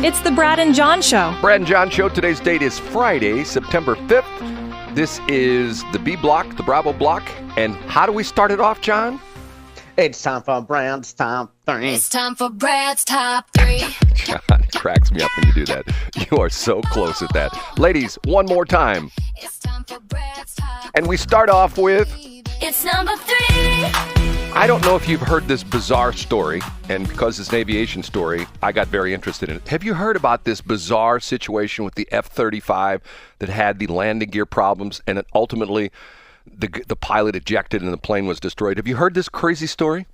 It's the Brad and John Show. Brad and John Show. Today's date is Friday, September 5th. This is the B block, the Bravo block. And how do we start it off, John? It's time for Brad's Top 3. It's time for Brad's Top 3. John, it cracks me up when you do that. You are so close at that. Ladies, one more time. It's time for Brad's Top. And we start off with... It's number 3. I don't know if you've heard this bizarre story, and because it's an aviation story, I got very interested in it. Have you heard about this bizarre situation with the F-35 that had the landing gear problems, and it ultimately the pilot ejected and the plane was destroyed? Have you heard this crazy story?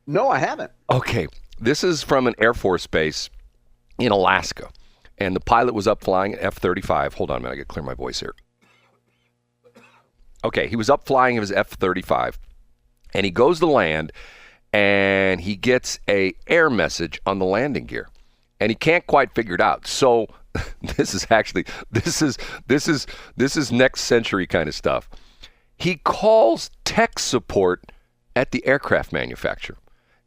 No, I haven't. Okay, this is from an Air Force base in Alaska, and the pilot was up flying an F-35. Hold on a minute, I got to clear my voice here. Okay, he was up flying his F-35. And he goes to land, and he gets a error message on the landing gear, and he can't quite figure it out. So this is next century kind of stuff. He calls tech support at the aircraft manufacturer,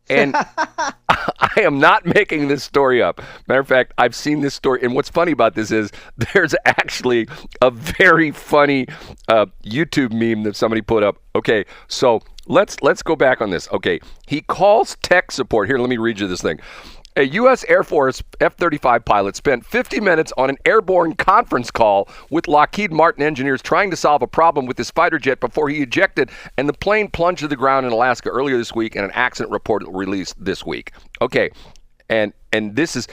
and I am not making this story up. Matter of fact, I've seen this story, and what's funny about this is there's actually a very funny YouTube meme that somebody put up. Okay, so let's go back on this. Okay, he calls tech support. Here, let me read you this thing. A U.S. Air Force F-35 pilot spent 50 minutes on an airborne conference call with Lockheed Martin engineers trying to solve a problem with his fighter jet before he ejected, and the plane plunged to the ground in Alaska earlier this week, and an accident report released this week. Okay, and this is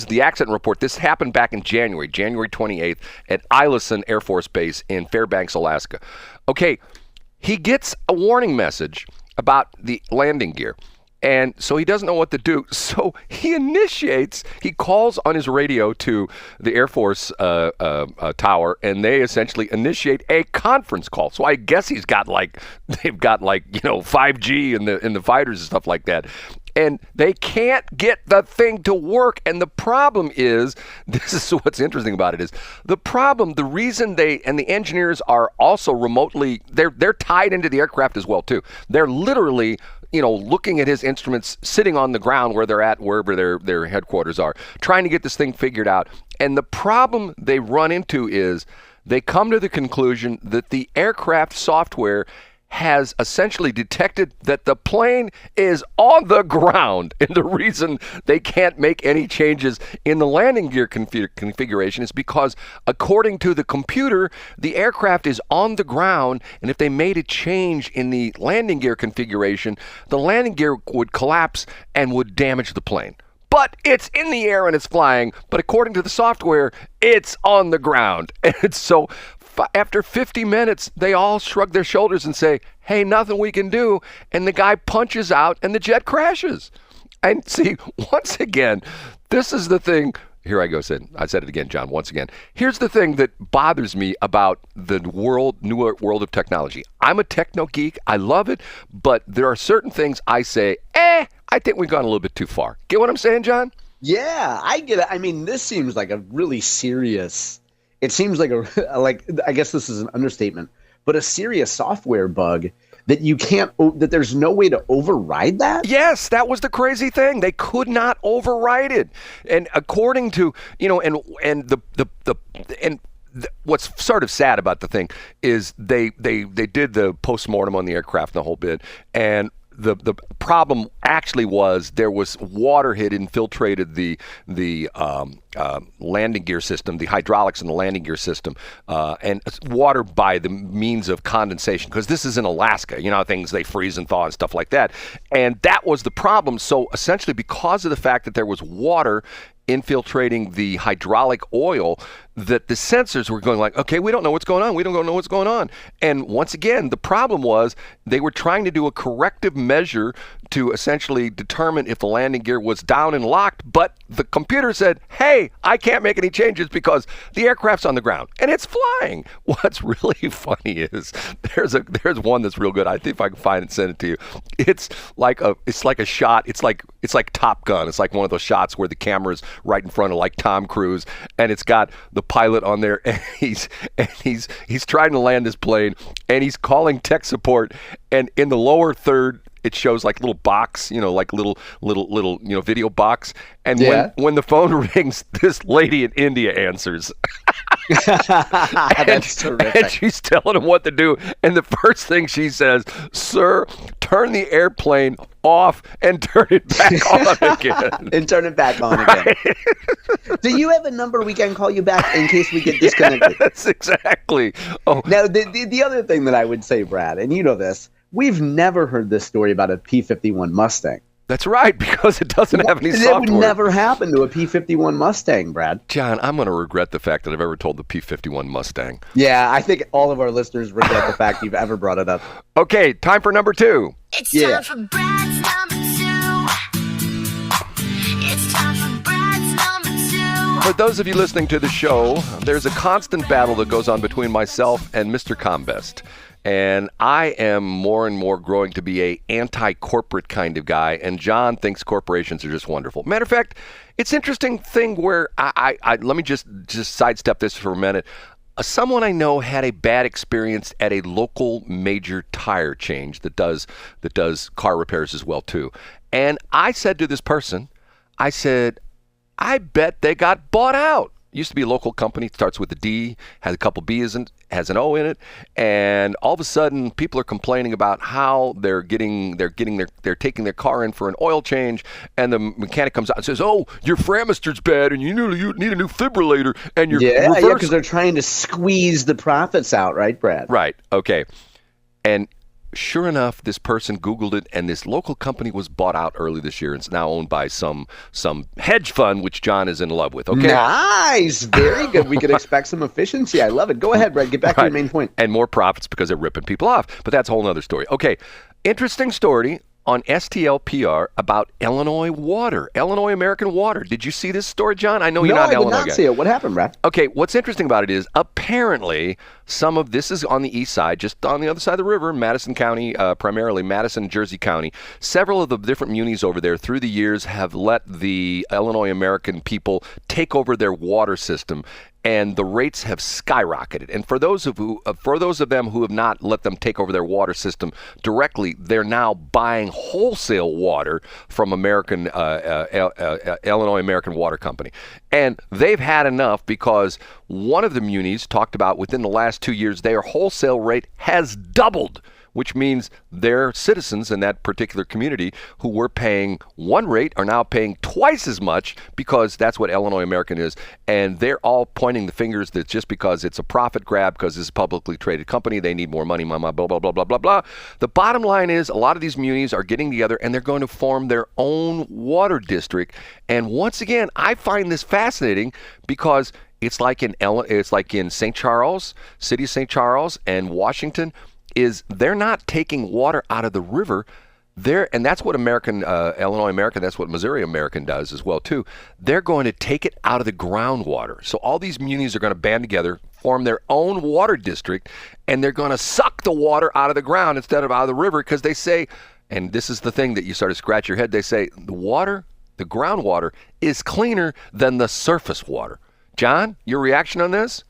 the accident report. This happened back in January 28th at Eilerson Air Force Base in Fairbanks, Alaska. Okay, he gets a warning message about the landing gear. And so he doesn't know what to do. So he calls on his radio to the Air Force tower, and they essentially initiate a conference call. So I guess they've got 5G in the fighters and stuff like that. And they can't get the thing to work. And the problem is, this is what's interesting about it is, the reason the engineers are also remotely, they're tied into the aircraft as well, too. They're literally, looking at his instruments, sitting on the ground where they're at, wherever their headquarters are, trying to get this thing figured out. And the problem they run into is they come to the conclusion that the aircraft software has essentially detected that the plane is on the ground, and the reason they can't make any changes in the landing gear configuration is because, according to the computer, the aircraft is on the ground, and if they made a change in the landing gear configuration, the landing gear would collapse and would damage the plane. But it's in the air and it's flying, but according to the software, it's on the ground. And so after 50 minutes, they all shrug their shoulders and say, hey, nothing we can do. And the guy punches out and the jet crashes. And see, once again, this is the thing. Here I go, I said it again, John, once again. Here's the thing that bothers me about the new world of technology. I'm a techno geek. I love it. But there are certain things I say, I think we've gone a little bit too far. Get what I'm saying, John? Yeah, I get it. I mean, this seems like a really serious... It seems like I guess this is an understatement, but a serious software bug that there's no way to override that? Yes, that was the crazy thing. They could not override it. And according to, what's sort of sad about the thing is they did the postmortem on the aircraft and the whole bit, and the problem actually was there was water had infiltrated the landing gear system, the hydraulics in the landing gear system, and water by the means of condensation, because this is in Alaska, things they freeze and thaw and stuff like that. And that was the problem. So essentially, because of the fact that there was water infiltrating the hydraulic oil, that the sensors were going like, okay, we don't know what's going on. We don't know what's going on. And once again, the problem was they were trying to do a corrective measure to essentially determine if the landing gear was down and locked, but the computer said, hey, I can't make any changes because the aircraft's on the ground and it's flying. What's really funny is there's one that's real good. I think if I can find it and send it to you. It's like a shot. It's like Top Gun. It's like one of those shots where the camera's right in front of like Tom Cruise, and it's got the pilot on there, and he's trying to land this plane, and he's calling tech support, and in the lower third it shows like little box, like little video box. And Yeah. when the phone rings, this lady in India answers. That's terrific. And she's telling him what to do. And the first thing she says, "Sir, turn the airplane off and turn it back on again." And turn it back on again. Do you have a number we can call you back in case we get disconnected? That's exactly. Oh, Now, the other thing that I would say, Brad, and you know this, we've never heard this story about a P-51 Mustang. that's right, because it doesn't have any It software. would never happen to a P-51 Mustang, Brad. John, I'm going to regret the fact that I've ever told the P-51 Mustang. Yeah, I think all of our listeners regret the fact you've ever brought it up. Okay, time for number 2. It's Yeah. time for Brad's number 2. It's time for Brad's number 2. For those of you listening to the show, there's a constant battle that goes on between myself and Mr. Combest. And I am more and more growing to be a anti-corporate kind of guy, and John thinks corporations are just wonderful. Matter of fact, it's an interesting thing where I let me just sidestep this for a minute. Someone I know had a bad experience at a local major tire change that does car repairs as well too. And I said to this person, I said, I bet they got bought out. Used to be a local company, starts with a D, has a couple B's and has an O in it, and all of a sudden people are complaining about how they're taking their car in for an oil change, and the mechanic comes out and says, "Oh, your framistor's bad, and you need a new fibrillator, and your reverse." Yeah, because they're trying to squeeze the profits out, right, Brad? Right. Okay. And sure enough, this person Googled it, and this local company was bought out early this year, and it's now owned by some hedge fund, which John is in love with. Okay. Nice. Very good. We could expect some efficiency. I love it. Go ahead, Brad. Get back to your main point. And more profits because they're ripping people off. But that's a whole other story. Okay. Interesting story on STLPR about Illinois water, Illinois American water. Did you see this story, John? I know you're not an Illinois guy. No, I did not see it. What happened, Brad? Okay, what's interesting about it is apparently some of this is on the east side, just on the other side of the river, Madison County, primarily Madison, Jersey County. Several of the different munis over there through the years have let the Illinois American people take over their water system, and the rates have skyrocketed. And for those of them who have not let them take over their water system directly, they're now buying wholesale water from Illinois American Water Company. And they've had enough because one of the munis talked about within the last 2 years, their wholesale rate has doubled, which means their citizens in that particular community who were paying one rate are now paying twice as much because that's what Illinois American is. And they're all pointing the fingers that just because it's a profit grab, because it's a publicly traded company, they need more money, blah, blah, blah, blah, blah, blah, blah. The bottom line is a lot of these munis are getting together and they're going to form their own water district. And once again, I find this fascinating because it's like in St. Charles, city of St. Charles and Washington, is they're not taking water out of the river. And that's what Illinois American, that's what Missouri American does as well too. They're going to take it out of the groundwater. So all these munis are going to band together, form their own water district, and they're going to suck the water out of the ground instead of out of the river because they say, and this is the thing that you sort of scratch your head, they say the groundwater is cleaner than the surface water. John, your reaction on this?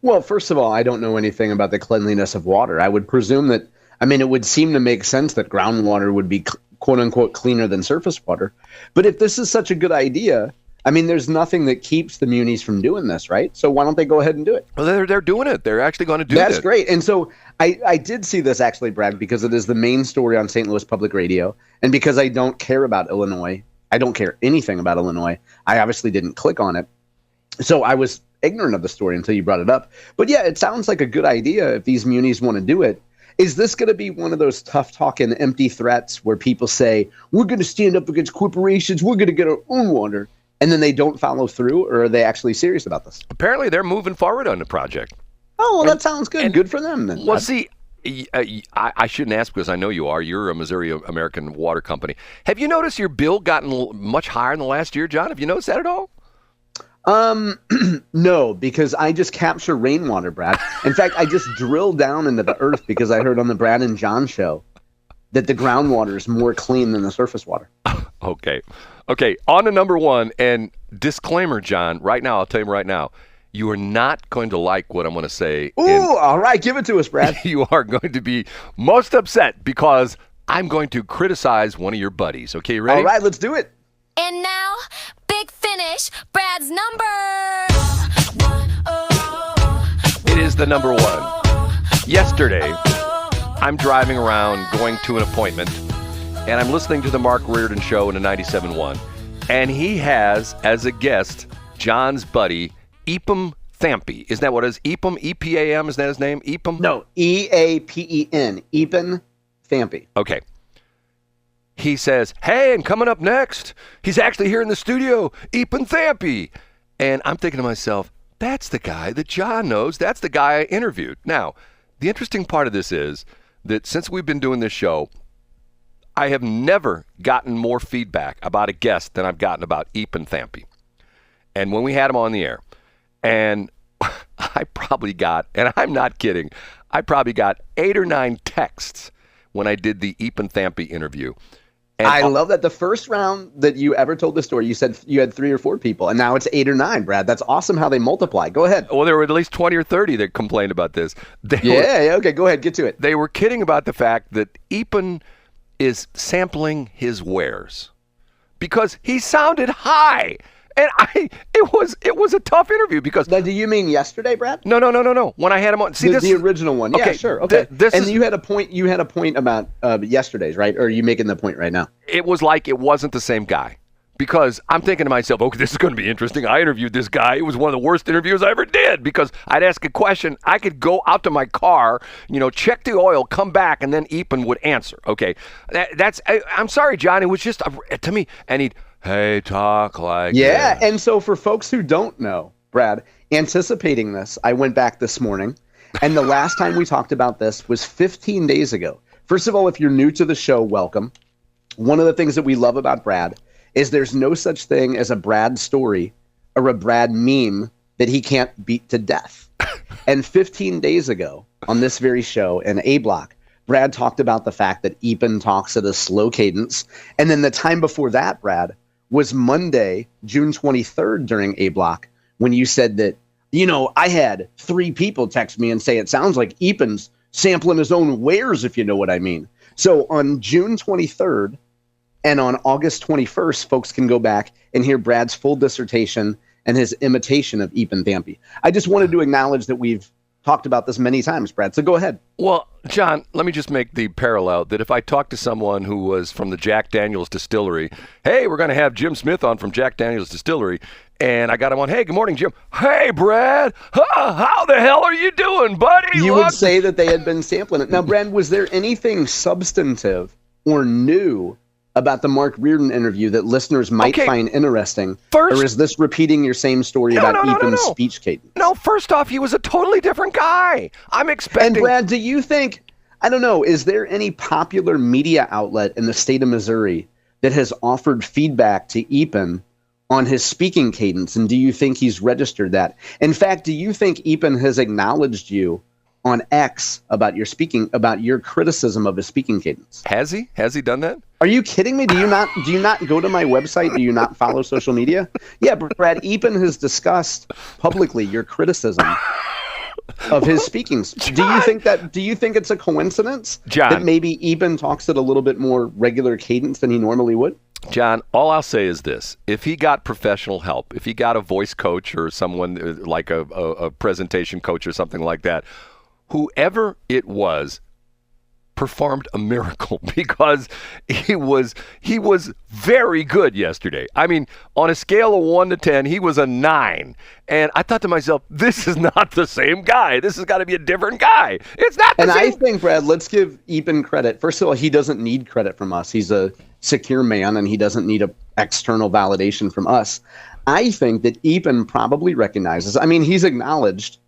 Well, first of all, I don't know anything about the cleanliness of water. I would presume that, it would seem to make sense that groundwater would be quote unquote cleaner than surface water. But if this is such a good idea, there's nothing that keeps the munis from doing this, right? So why don't they go ahead and do it? Well, they're doing it. They're actually going to do this. That's great. And so I did see this actually, Brad, because it is the main story on St. Louis Public Radio. And because I don't care about Illinois, I don't care anything about Illinois, I obviously didn't click on it. So I was ignorant of the story until you brought it up. But yeah, it sounds like a good idea if these munis want to do it. Is this going to be one of those tough talking, empty threats where people say, we're going to stand up against corporations, we're going to get our own water, and then they don't follow through, or are they actually serious about this? Apparently they're moving forward on the project. Oh, well, that sounds good. Good for them then. Well, see, I shouldn't ask because I know you are. You're a Missouri American water company. Have you noticed your bill gotten much higher in the last year, John? Have you noticed that at all? No, because I just capture rainwater, Brad. In fact, I just drill down into the earth because I heard on the Brad and John show that the groundwater is more clean than the surface water. Okay. On to number 1, and disclaimer, John, right now, I'll tell you right now, you are not going to like what I'm going to say. Ooh, all right, give it to us, Brad. You are going to be most upset because I'm going to criticize one of your buddies. Okay, you ready? All right, let's do it. And now, big finish, Brad's number. It is the number one. Yesterday, I'm driving around going to an appointment, and I'm listening to the Mark Reardon show in a 97.1, and he has, as a guest, John's buddy, Eapen Thampy. Isn't that what it is? Eapen, E-P-A-M, is that his name? Eapen? No, E-A-P-E-N, Eapen Thampy. Okay. He says, hey, and coming up next, he's actually here in the studio, Eapen Thampy. And I'm thinking to myself, that's the guy that John knows. That's the guy I interviewed. Now, the interesting part of this is that since we've been doing this show, I have never gotten more feedback about a guest than I've gotten about Eapen Thampy. And when we had him on the air, and I probably got, and I'm not kidding, I probably got 8 or 9 texts when I did the Eapen Thampy interview. And I love that the first round that you ever told the story, you said you had 3 or 4 people, and now it's 8 or 9, Brad. That's awesome how they multiply. Go ahead. Well, there were at least 20 or 30 that complained about this. Okay, go ahead, get to it. They were kidding about the fact that Eapen is sampling his wares because he sounded high. And it was a tough interview because. Now, do you mean yesterday, Brad? No. When I had him on, see the original one. Yeah, sure. Okay. You had a point. You had a point about yesterday's, right? Or are you making the point right now? It was like it wasn't the same guy because I'm thinking to myself, okay, this is going to be interesting. I interviewed this guy. It was one of the worst interviews I ever did because I'd ask a question, I could go out to my car, check the oil, come back, and then Eapen would answer. Okay, I'm sorry, John. It was just to me, and he'd. Hey, talk like that. And so for folks who don't know, Brad, anticipating this, I went back this morning, and the last time we talked about this was 15 days ago. First of all, if you're new to the show, welcome. One of the things that we love about Brad is there's no such thing as a Brad story or a Brad meme that he can't beat to death. And 15 days ago on this very show in A Block, Brad talked about the fact that Eapen talks at a slow cadence. And then the time before that, Brad, was Monday, June 23rd during A Block, when you said that, I had 3 people text me and say it sounds like Eapen's sampling his own wares, if you know what I mean. So on June 23rd and on August 21st, folks can go back and hear Brad's full dissertation and his imitation of Eapen Thampy. I just wanted to acknowledge that we've talked about this many times, Brad. So go ahead. Well, John, let me just make the parallel that if I talked to someone who was from the Jack Daniel's distillery, hey, we're going to have Jim Smith on from Jack Daniel's distillery, and I got him on, hey, good morning, Jim. Hey, Brad, how the hell are you doing, buddy? You would say that they had been sampling it. Now, Brad, was there anything substantive or new about the Mark Reardon interview that listeners might find interesting? Or is this repeating your same story about Eapen's speech cadence? No, first off, he was a totally different guy. I'm expecting... And Brad, do you think, I don't know, is there any popular media outlet in the state of Missouri that has offered feedback to Eapen on his speaking cadence? And do you think he's registered that? In fact, do you think Eapen has acknowledged you on X about your criticism of his speaking cadence? Has he? Has he done that? Are you kidding me? Do you not go to my website? Do you not follow social media? Yeah, Brad, Eapen has discussed publicly your criticism of his speaking. Do you think it's a coincidence that maybe Eapen talks at a little bit more regular cadence than he normally would? John, all I'll say is this. If he got professional help, if he got a voice coach or someone like a presentation coach or something like that, whoever it was performed a miracle because he was very good yesterday. I mean, on a scale of 1 to 10, he was a 9. And I thought to myself, this is not the same guy. This has got to be a different guy. It's not the same. And I think, Brad, let's give Eapen credit. First of all, he doesn't need credit from us. He's a secure man and he doesn't need a external validation from us. I think that Eapen probably recognizes, I mean, he's acknowledged,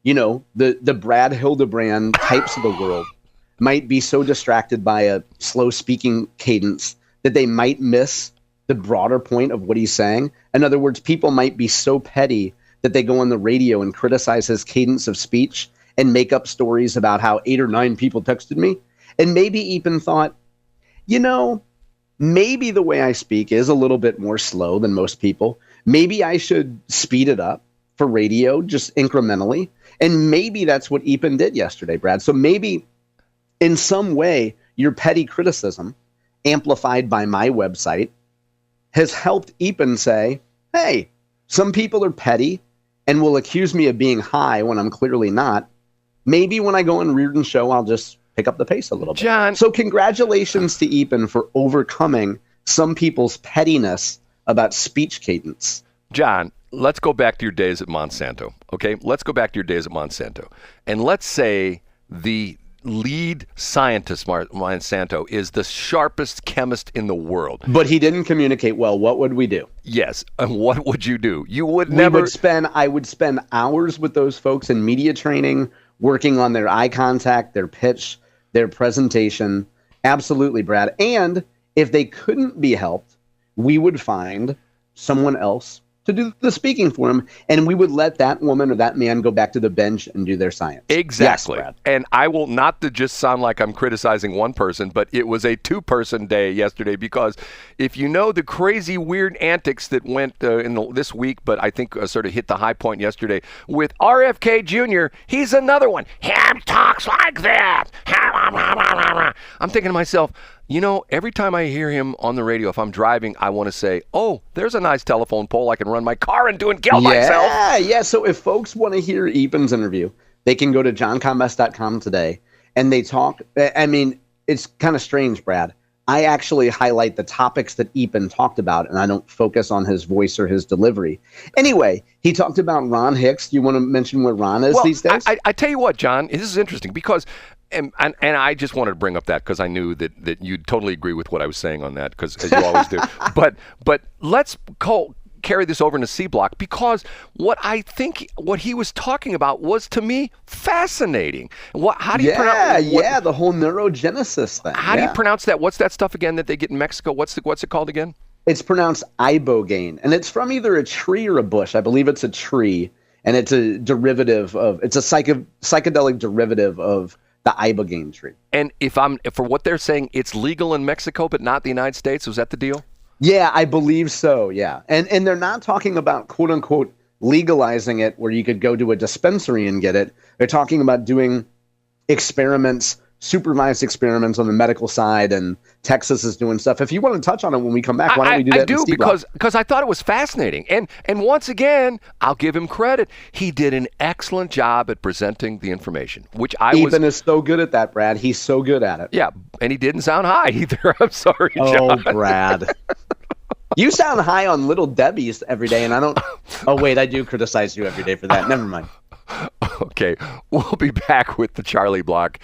the Brad Hildebrand types of the world might be so distracted by a slow speaking cadence that they might miss the broader point of what he's saying. In other words, people might be so petty that they go on the radio and criticize his cadence of speech and make up stories about how 8 or 9 people texted me. And maybe Eapen thought, maybe the way I speak is a little bit more slow than most people. Maybe I should speed it up for radio just incrementally. And maybe that's what Eapen did yesterday, Brad. So maybe in some way, your petty criticism, amplified by my website, has helped Eapen say, hey, some people are petty and will accuse me of being high when I'm clearly not. Maybe when I go on Reardon's show, I'll just pick up the pace a little bit. John. So congratulations to Eapen for overcoming some people's pettiness about speech cadence. John, let's go back to your days at Monsanto, okay? Let's go back to your days at Monsanto. And let's say the lead scientist, Monsanto, is the sharpest chemist in the world. But he didn't communicate well. What would we do? Yes. And what would you do? You would never... I would spend hours with those folks in media training, working on their eye contact, their pitch, their presentation. Absolutely, Brad. And if they couldn't be helped, we would find someone else to do the speaking for him, and we would let that woman or that man go back to the bench and do their science. Exactly. Yes, Brad. And I will not to just sound like I'm criticizing one person, but it was a two-person day yesterday, because if you know the crazy, weird antics that went this week, but I think sort of hit the high point yesterday with RFK Jr., he's another one. He talks like that. I'm thinking to myself, you know, every time I hear him on the radio, if I'm driving, I want to say, oh, there's a nice telephone pole I can run my car into and kill myself. Yeah. So if folks want to hear Eapen's interview, they can go to johncombest.com today, and they talk. I mean, it's kind of strange, Brad. I actually highlight the topics that Eapen talked about, and I don't focus on his voice or his delivery. Anyway, he talked about Ron Hicks. Do you want to mention where Ron is these days? I tell you what, John, this is interesting because... And I just wanted to bring up that because I knew that you'd totally agree with what I was saying on that, because as you always do. But let's carry this over into C Block, because what he was talking about was, to me, fascinating. How do you pronounce? The whole neurogenesis thing. How do you pronounce that? What's that stuff again that they get in Mexico? What's it called again? It's pronounced Ibogaine, and it's from either a tree or a bush. I believe it's a tree, and it's a derivative of. It's a psychedelic derivative of the Ibogaine tree. And for what they're saying, it's legal in Mexico, but not the United States. Was that the deal? Yeah, I believe so. Yeah. And they're not talking about, quote unquote, legalizing it where you could go to a dispensary and get it. They're talking about doing experiments, supervised experiments on the medical side, and Texas is doing stuff. If you want to touch on it when we come back, why don't we do that? I do, because I thought it was fascinating. And once again, I'll give him credit. He did an excellent job at presenting the information, which Eapen is so good at that, Brad. He's so good at it. Yeah, and he didn't sound high either. I'm sorry, John. Oh, Brad. You sound high on Little Debbie's every day, and I don't... Oh, wait, I do criticize you every day for that. Never mind. Okay, we'll be back with the Charlie Block